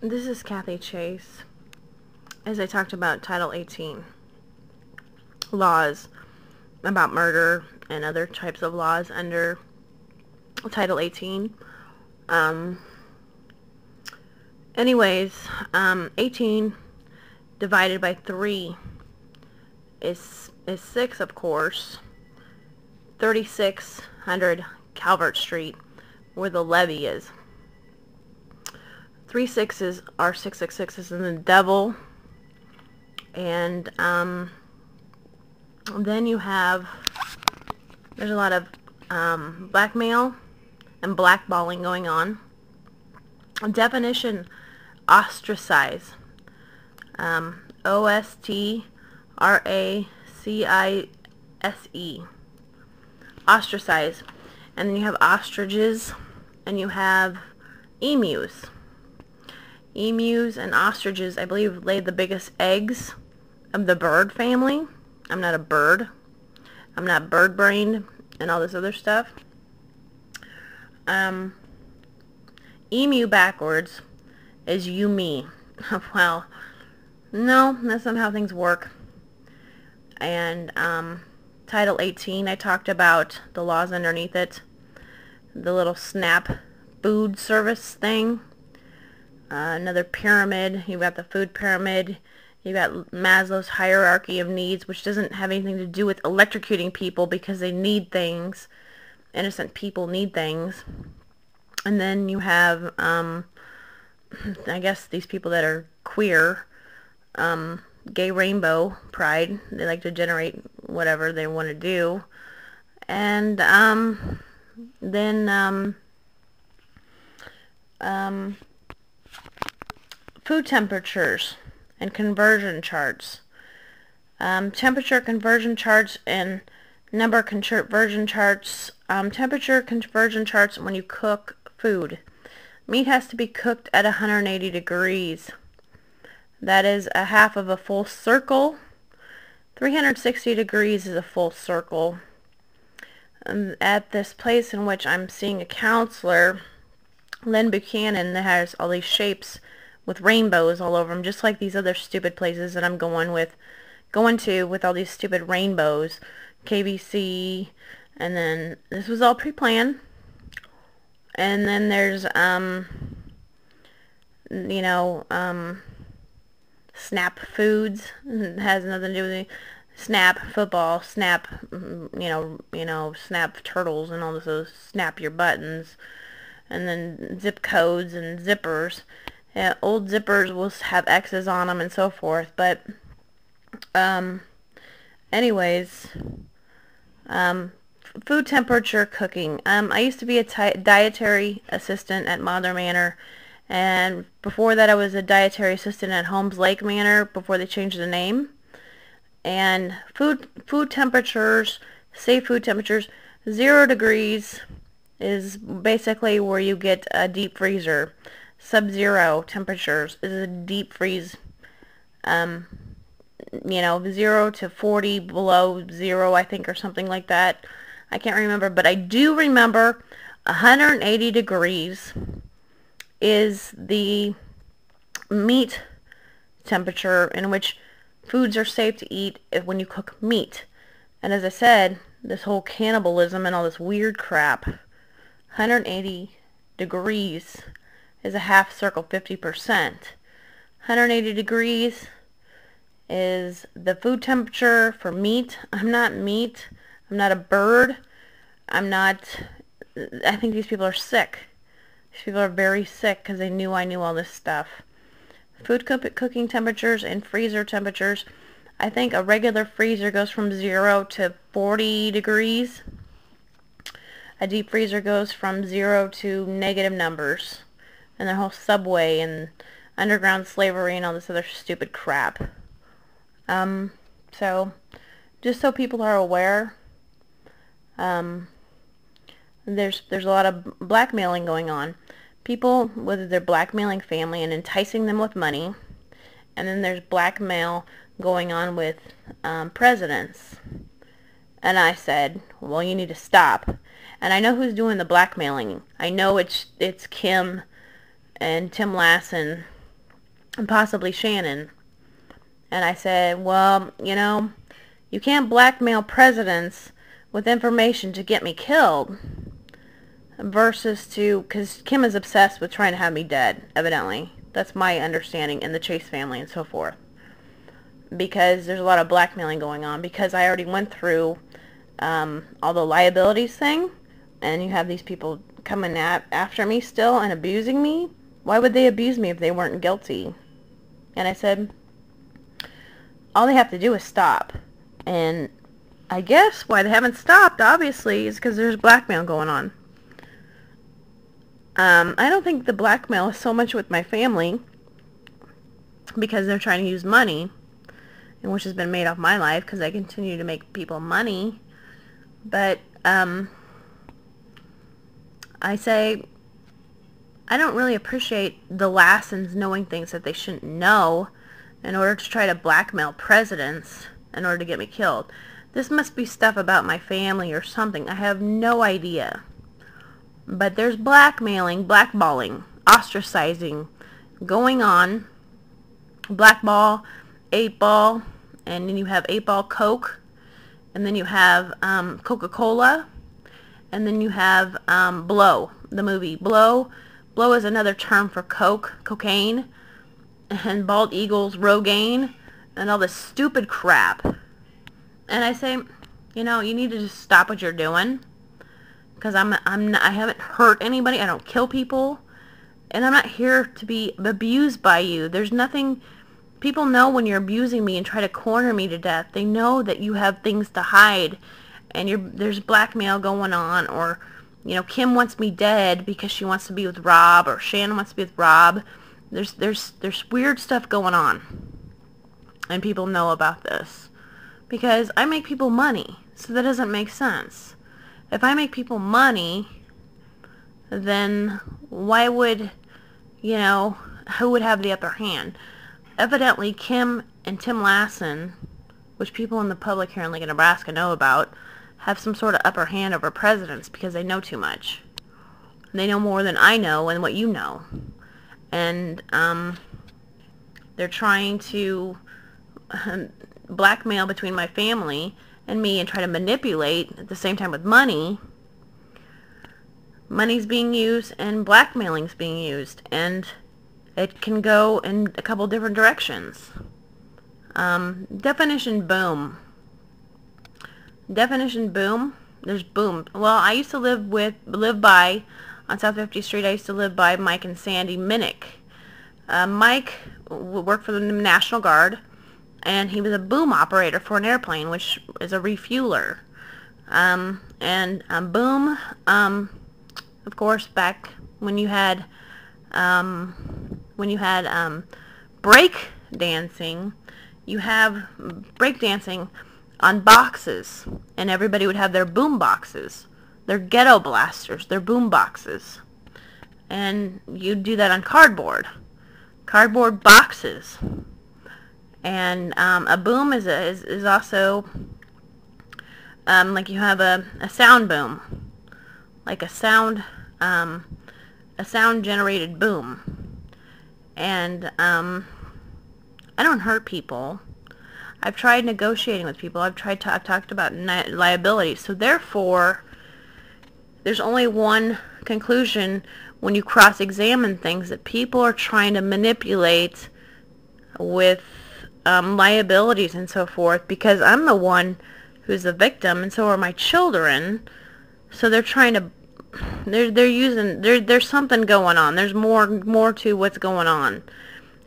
This is Kathy Chase. As I talked about Title 18, laws about murder and other types of laws under Title 18. Anyways, 18 divided by 3 is 6, of course. 3600 Calvert Street, where the levee is. 3 6s are 666s and the devil. And then you have, there's a lot of blackmail and blackballing going on. Definition: ostracize. O-S-T-R-A-C-I-S-E. Ostracize. And then you have ostriches, and you have emus. Emus and ostriches, I believe, lay the biggest eggs of the bird family. I'm not a bird. I'm not bird-brained and all this other stuff. Emu backwards is you me. Well, no, that's not how things work. And Title 18, I talked about the laws underneath it. The little SNAP food service thing. Another pyramid. You've got the food pyramid. You've got Maslow's hierarchy of needs, which doesn't have anything to do with electrocuting people because they need things. Innocent people need things. And then you have, I guess, these people that are queer, gay rainbow pride. They like to generate whatever they want to do. And then food temperatures and conversion charts. Temperature conversion charts and number conversion charts. Temperature conversion charts when you cook food. Meat has to be cooked at 180 degrees. That is a half of a full circle. 360 degrees is a full circle. At this place in which I'm seeing a counselor, Lynn Buchanan, that has all these shapes with rainbows all over them, just like these other stupid places that I'm going to with all these stupid rainbows. KBC, and then this was all pre-planned. And then there's Snap Foods. It has nothing to do with it. Snap football, Snap, Snap turtles and all this, those snap your buttons. And then zip codes and zippers. Yeah, old zippers will have X's on them and so forth. But anyways, food temperature cooking. I used to be a dietary assistant at Mother Manor, and before that I was a dietary assistant at Holmes Lake Manor before they changed the name. And food temperatures, safe food temperatures, 0 degrees is basically where you get a deep freezer. Sub-zero temperatures is a deep freeze. 0 to 40, below 0, I think, or something like that. I can't remember, but I do remember 180 degrees is the meat temperature in which foods are safe to eat when you cook meat. And as I said, this whole cannibalism and all this weird crap, 180 degrees is a half circle, 50%. 180 degrees is the food temperature for meat. I'm not meat. I'm not a bird. I think these people are sick. These people are very sick because they knew I knew all this stuff. Food cooking temperatures and freezer temperatures. I think a regular freezer goes from 0 to 40 degrees. A deep freezer goes from 0 to negative numbers. And the whole subway and underground slavery and all this other stupid crap. So, just so people are aware, there's a lot of blackmailing going on. People, whether they're blackmailing family and enticing them with money, and then there's blackmail going on with presidents. And I said, well, you need to stop. And I know who's doing the blackmailing. I know it's Kim and Tim Lassen and possibly Shannon. And I said, well, you can't blackmail presidents with information to get me killed versus because Kim is obsessed with trying to have me dead, evidently. That's my understanding in the Chase family and so forth. Because there's a lot of blackmailing going on, because I already went through all the liabilities thing, and you have these people coming after me still and abusing me. Why would they abuse me if they weren't guilty? And I said, all they have to do is stop. And I guess why they haven't stopped, obviously, is because there's blackmail going on. I don't think the blackmail is so much with my family, because they're trying to use money, and which has been made off my life because I continue to make people money. But I say I don't really appreciate the Lassens knowing things that they shouldn't know in order to try to blackmail presidents in order to get me killed. This must be stuff about my family or something. I have no idea. But there's blackmailing, blackballing, ostracizing going on. Blackball, 8-Ball, and then you have 8-Ball Coke, and then you have Coca-Cola, and then you have Blow, the movie. Blow is another term for cocaine, and bald eagles, Rogaine, and all this stupid crap. And I say, you need to just stop what you're doing, because I haven't hurt anybody. I don't kill people, and I'm not here to be abused by you. There's nothing. People know when you're abusing me and try to corner me to death. They know that you have things to hide, and there's blackmail going on, or Kim wants me dead because she wants to be with Rob, or Shannon wants to be with Rob. There's weird stuff going on, and people know about this because I make people money, so that doesn't make sense. If I make people money, then why would, who would have the upper hand? Evidently, Kim and Tim Lassen, which people in the public here in Lincoln, Nebraska know about, have some sort of upper hand over presidents because they know too much. They know more than I know and what you know. And they're trying to blackmail between my family and me and try to manipulate at the same time with money. Money's being used and blackmailing's being used, and it can go in a couple different directions. Definition boom. Definition boom. There's boom. Well, I used to live by on South 50th Street. I used to live by Mike and Sandy Minnick. Mike worked for the National Guard, and he was a boom operator for an airplane, which is a refueler. Boom, of course, back when you had break dancing, you have break dancing on boxes, and everybody would have their boom boxes, their ghetto blasters, their boom boxes, and you'd do that on cardboard boxes. And a boom is also like you have a sound boom, like a sound generated boom. And I don't hurt people. I've tried negotiating with people. I've talked about liability. So therefore, there's only one conclusion when you cross-examine things, that people are trying to manipulate with liabilities and so forth, because I'm the one who's the victim, and so are my children. So they're trying to, there's something going on. There's more to what's going on.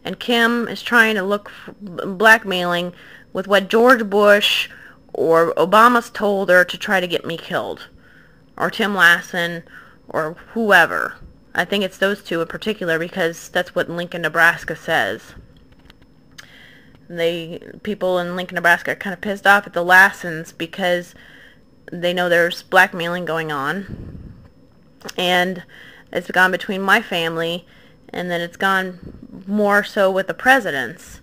And Kim is trying to look for blackmailing with what George Bush or Obama's told her to try to get me killed, or Tim Lassen, or whoever. I think it's those two in particular, because that's what Lincoln, Nebraska says. People in Lincoln, Nebraska are kind of pissed off at the Lassens because they know there's blackmailing going on, and it's gone between my family, and then it's gone more so with the presidents.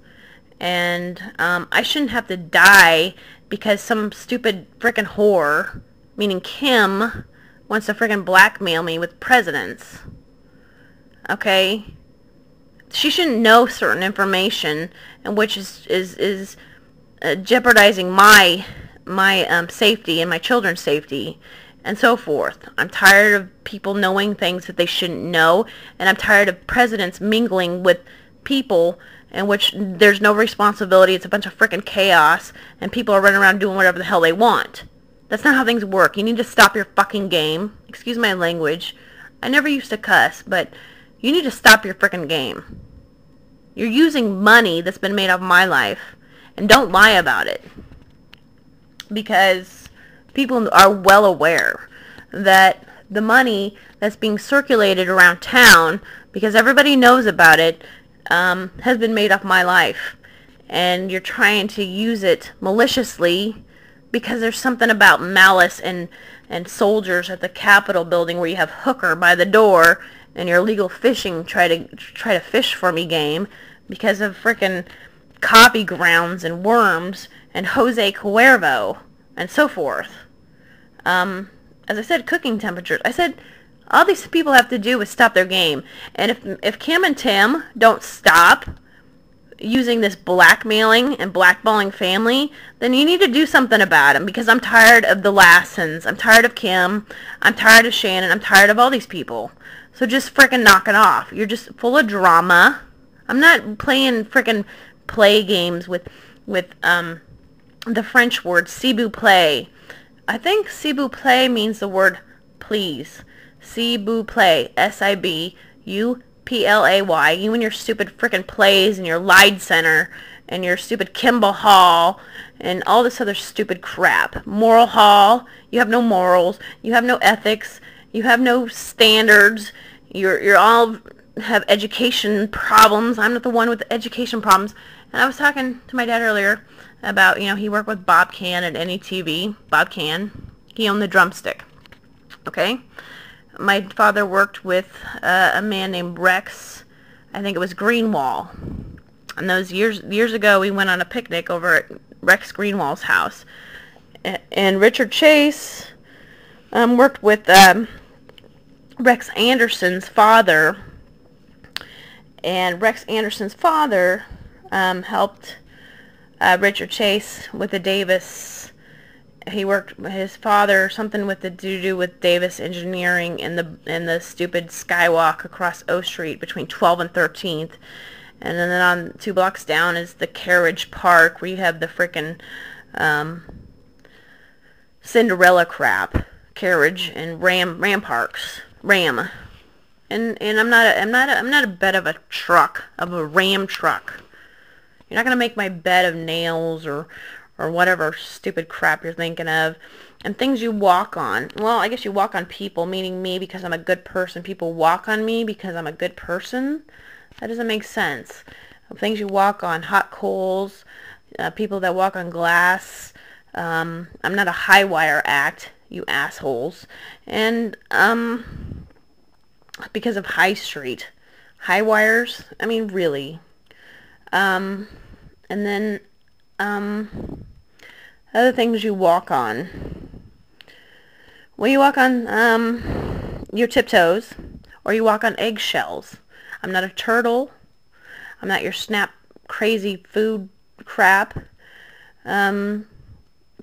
And I shouldn't have to die because some stupid frickin' whore, meaning Kim, wants to frickin' blackmail me with presidents. Okay? she shouldn't know certain information, and which is jeopardizing my safety and my children's safety and so forth. I'm tired of people knowing things that they shouldn't know, and I'm tired of presidents mingling with people in which there's no responsibility. It's a bunch of frickin' chaos, and people are running around doing whatever the hell they want. That's not how things work. You need to stop your fucking game. Excuse my language. I never used to cuss, but you need to stop your frickin' game. You're using money that's been made off my life, and don't lie about it. Because people are well aware that the money that's being circulated around town, because everybody knows about it, has been made off my life. And you're trying to use it maliciously because there's something about malice and soldiers at the Capitol building where you have hooker by the door and your illegal fishing try to fish for me game because of frickin' coffee grounds and worms and Jose Cuervo and so forth. As I said, cooking temperatures. I said all these people have to do is stop their game. And if Kim and Tim don't stop using this blackmailing and blackballing family, then you need to do something about them, because I'm tired of the Lassens. I'm tired of Kim. I'm tired of Shannon. I'm tired of all these people. So just frickin' knock it off. You're just full of drama. I'm not playing frickin' play games with the French word s'il vous plaît. I think s'il vous plaît means the word please. S'il vous plaît. SIBUPLAY. You and your stupid frickin' plays and your Lied Center and your stupid Kimball Hall and all this other stupid crap. Moral Hall. You have no morals. You have no ethics. You have no standards. You're all have education problems. I'm not the one with the education problems. And I was talking to my dad earlier about, he worked with Bob Can at NETV. Bob Can. He owned the Drumstick. Okay? My father worked with a man named Rex. I think it was Greenwall. And those years ago, we went on a picnic over at Rex Greenwall's house. And Richard Chase worked with Rex Anderson's father. And Rex Anderson's father helped Richard Chase with the Davis. He worked with his father, something with to do with Davis Engineering in the stupid skywalk across O Street between 12th and 13th. And then on 2 blocks down is the Carriage Park, where you have the frickin' Cinderella crap, Carriage and Ram parks, Ram. And I'm not a bed of a Ram truck. You're not gonna make my bed of nails or whatever stupid crap you're thinking of. And things you walk on. Well, I guess you walk on people, meaning me because I'm a good person. People walk on me because I'm a good person. That doesn't make sense. Things you walk on, hot coals, people that walk on glass. I'm not a high wire act, you assholes. And because of High Street. High wires? I mean, really. And then other things you walk on. Well, you walk on your tiptoes, or you walk on eggshells. I'm not a turtle. I'm not your snap crazy food crap.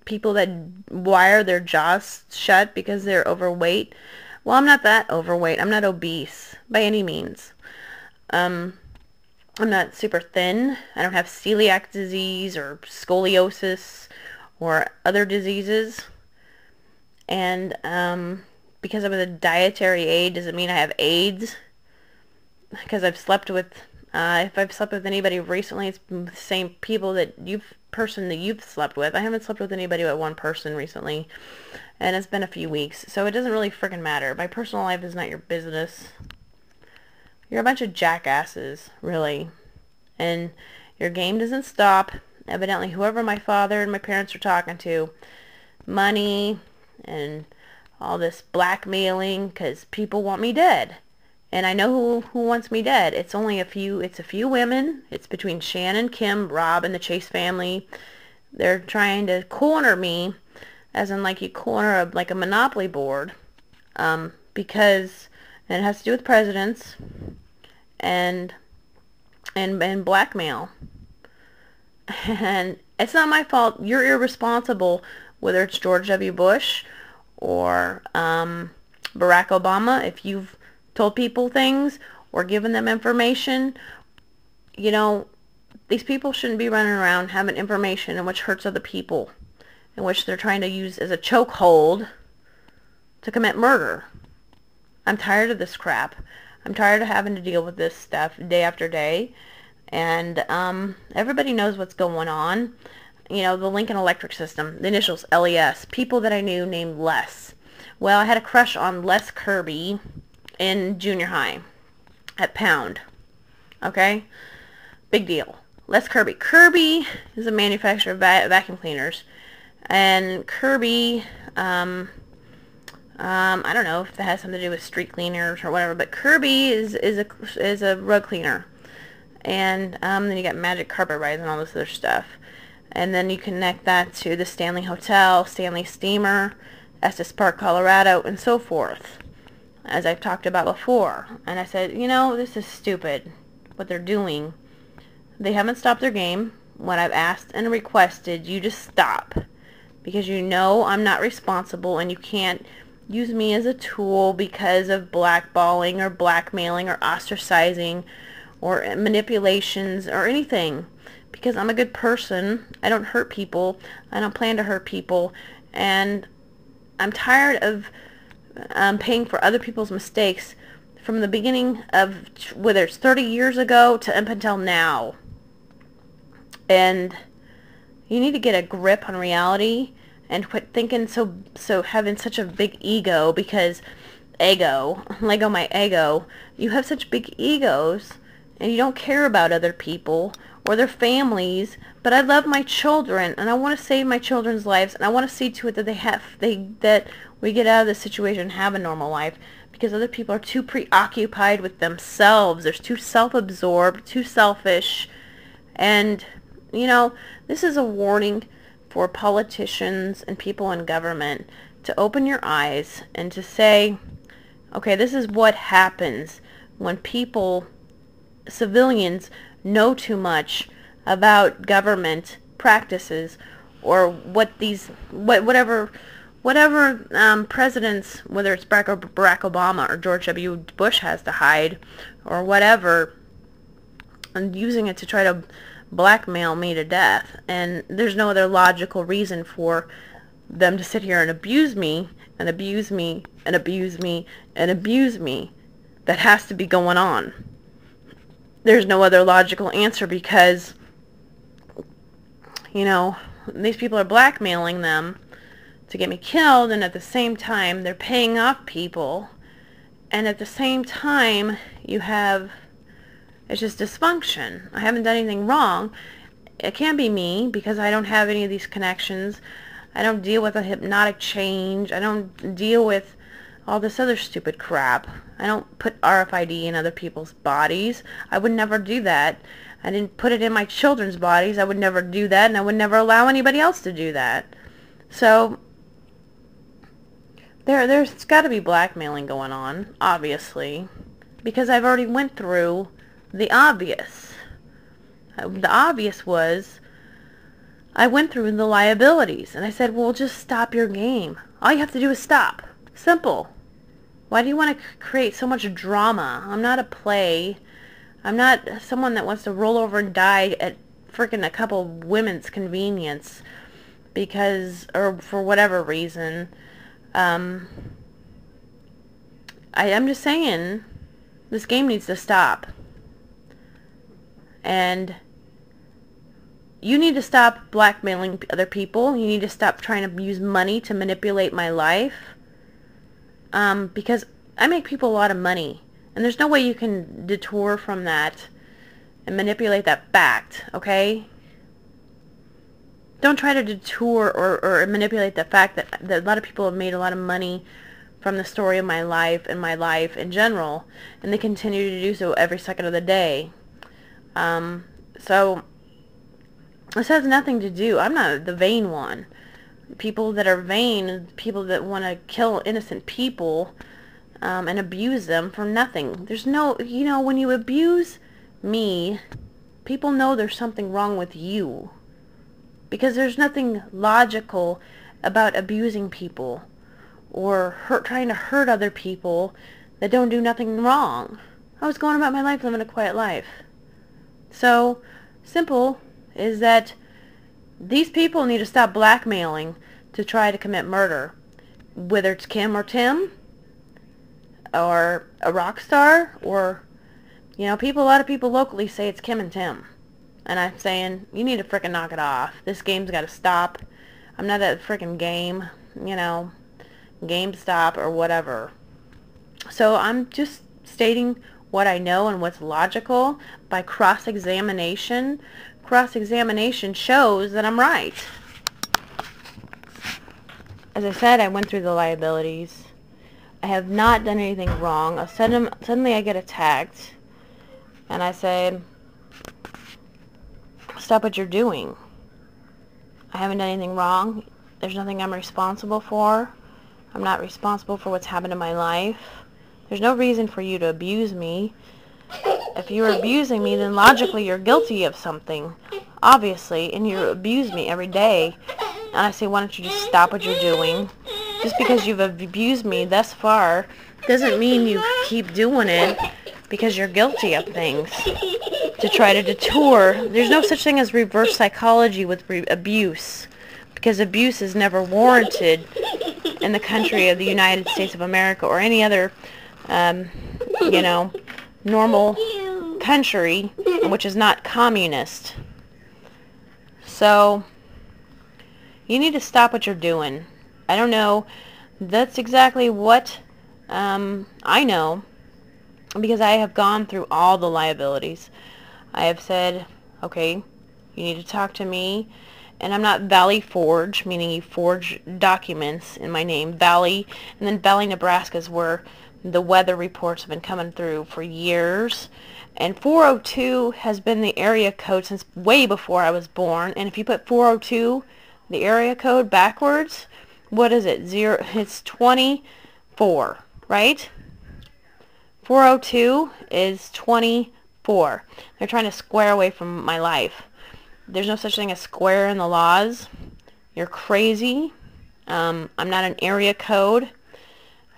People that wire their jaws shut because they're overweight. Well, I'm not that overweight. I'm not obese by any means. I'm not super thin. I don't have celiac disease or scoliosis or other diseases. And because I'm a dietary aid doesn't mean I have AIDS. Because I've slept with, if I've slept with anybody recently, it's the same people that you've slept with. I haven't slept with anybody but one person recently. And it's been a few weeks. So it doesn't really frickin' matter. My personal life is not your business. You're a bunch of jackasses, really. And your game doesn't stop. Evidently, whoever my father and my parents are talking to, money and all this blackmailing, because people want me dead. And I know who wants me dead. It's a few women. It's between Shannon, Kim, Rob, and the Chase family. They're trying to corner me, as in like you corner a Monopoly board, because, and it has to do with presidents, and and blackmail. And it's not my fault. You're irresponsible, whether it's George W. Bush or Barack Obama. If you've told people things or given them information, you know, these people shouldn't be running around having information in which hurts other people, in which they're trying to use as a chokehold to commit murder. I'm tired of this crap. I'm tired of having to deal with this stuff day after day. And everybody knows what's going on. You know, the Lincoln Electric system, the initials LES, people that I knew named Les. Well, I had a crush on Les Kirby in junior high at Pound. Okay? Big deal. Les Kirby. Kirby is a manufacturer of vacuum cleaners. And Kirby, I don't know if that has something to do with street cleaners or whatever, but Kirby is a rug cleaner. And then you got Magic Carpet Rise and all this other stuff. And then you connect that to the Stanley Hotel, Stanley Steamer, Estes Park, Colorado, and so forth, as I've talked about before. And I said, you know, this is stupid, what they're doing. They haven't stopped their game. When I've asked and requested, you just stop. Because you know I'm not responsible, and you can't use me as a tool because of blackballing or blackmailing or ostracizing or manipulations or anything, because I'm a good person. I don't hurt people. I don't plan to hurt people, and I'm tired of paying for other people's mistakes from the beginning of, whether it's 30 years ago to up until now. And you need to get a grip on reality and quit thinking so having such a big ego, because Lego my ego, you have such big egos and you don't care about other people or their families. But I love my children, and I want to save my children's lives, and I want to see to it that that we get out of this situation and have a normal life, because other people are too preoccupied with themselves. They're too self-absorbed, too selfish. And you know, this is a warning for politicians and people in government to open your eyes and to say, okay, this is what happens when people, civilians, know too much about government practices, or whatever presidents, whether it's Barack Obama or George W. Bush, has to hide, or whatever, and using it to try to blackmail me to death. And there's no other logical reason for them to sit here and abuse me and abuse me and abuse me and abuse me. That has to be going on. There's no other logical answer, because, you know, these people are blackmailing them to get me killed, and at the same time they're paying off people, and at the same time you have, it's just dysfunction. I haven't done anything wrong. It can't be me, because I don't have any of these connections. I don't deal with a hypnotic change. I don't deal with all this other stupid crap. I don't put RFID in other people's bodies. I would never do that. I didn't put it in my children's bodies. I would never do that, and I would never allow anybody else to do that. So there's got to be blackmailing going on, obviously, because I've already went through the obvious. The obvious was, I went through the liabilities, and I said, well, just stop your game. All you have to do is stop. Simple. Why do you want to create so much drama? I'm not a play. I'm not someone that wants to roll over and die at freaking a couple women's convenience, because, or for whatever reason. I'm just saying, this game needs to stop. And you need to stop blackmailing other people. You need to stop trying to use money to manipulate my life. Because I make people a lot of money, and there's no way you can detour from that and manipulate that fact, okay? Don't try to detour or manipulate the fact that a lot of people have made a lot of money from the story of my life and my life in general, and they continue to do so every second of the day. So this has nothing to do, I'm not the vain one. People that are vain, people that want to kill innocent people and abuse them for nothing. There's no, you know, when you abuse me, people know there's something wrong with you. Because there's nothing logical about abusing people or trying to hurt other people that don't do nothing wrong. I was going about my life living a quiet life. So, simple is that these people need to stop blackmailing to try to commit murder. Whether it's Kim or Tim, or a rock star, or, you know, a lot of people locally say it's Kim and Tim. And I'm saying, you need to frickin' knock it off. This game's gotta stop. I'm not at a frickin' game, you know, GameStop or whatever. So I'm just stating what I know and what's logical by cross-examination. Cross-examination shows that I'm right. As I said, I went through the liabilities. I have not done anything wrong. Suddenly I get attacked, and I say, stop what you're doing. I haven't done anything wrong. There's nothing I'm responsible for. I'm not responsible for what's happened in my life. There's no reason for you to abuse me. If you're abusing me, then logically you're guilty of something, obviously, and you abuse me every day. And I say, why don't you just stop what you're doing? Just because you've abused me thus far doesn't mean you keep doing it because you're guilty of things. To try to detour. There's no such thing as reverse psychology with abuse, because abuse is never warranted in the country of the United States of America or any other, you know, normal country which is not communist. So you need to stop what you're doing. I don't know. That's exactly what I know, because I have gone through all the liabilities. I have said, okay, you need to talk to me, and I'm not Valley Forge, meaning you forge documents in my name, Valley, and then Valley, Nebraska is where the weather reports have been coming through for years, and 402 has been the area code since way before I was born, and if you put 402, the area code, backwards, what is it? It's 24, right? 402 is 24. They're trying to square away from my life. There's no such thing as square in the laws. You're crazy. I'm not an area code.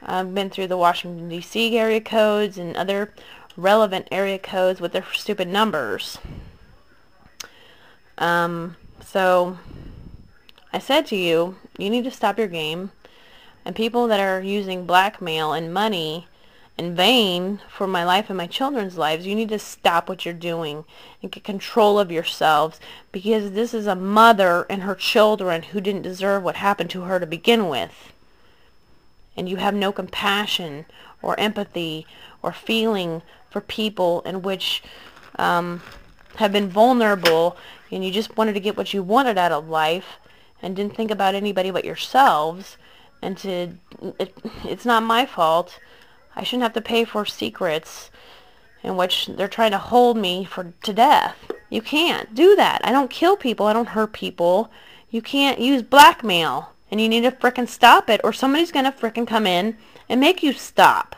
I've been through the Washington, D.C. area codes and other relevant area codes with their stupid numbers. So I said to you, you need to stop your game. And people that are using blackmail and money in vain for my life and my children's lives, you need to stop what you're doing and get control of yourselves, because this is a mother and her children who didn't deserve what happened to her to begin with. And you have no compassion or empathy or feeling for people in which have been vulnerable, and you just wanted to get what you wanted out of life and didn't think about anybody but yourselves. And it's not my fault. I shouldn't have to pay for secrets in which they're trying to hold me to death. You can't do that. I don't kill people. I don't hurt people. You can't use blackmail. And you need to frickin' stop it, or somebody's going to frickin' come in and make you stop.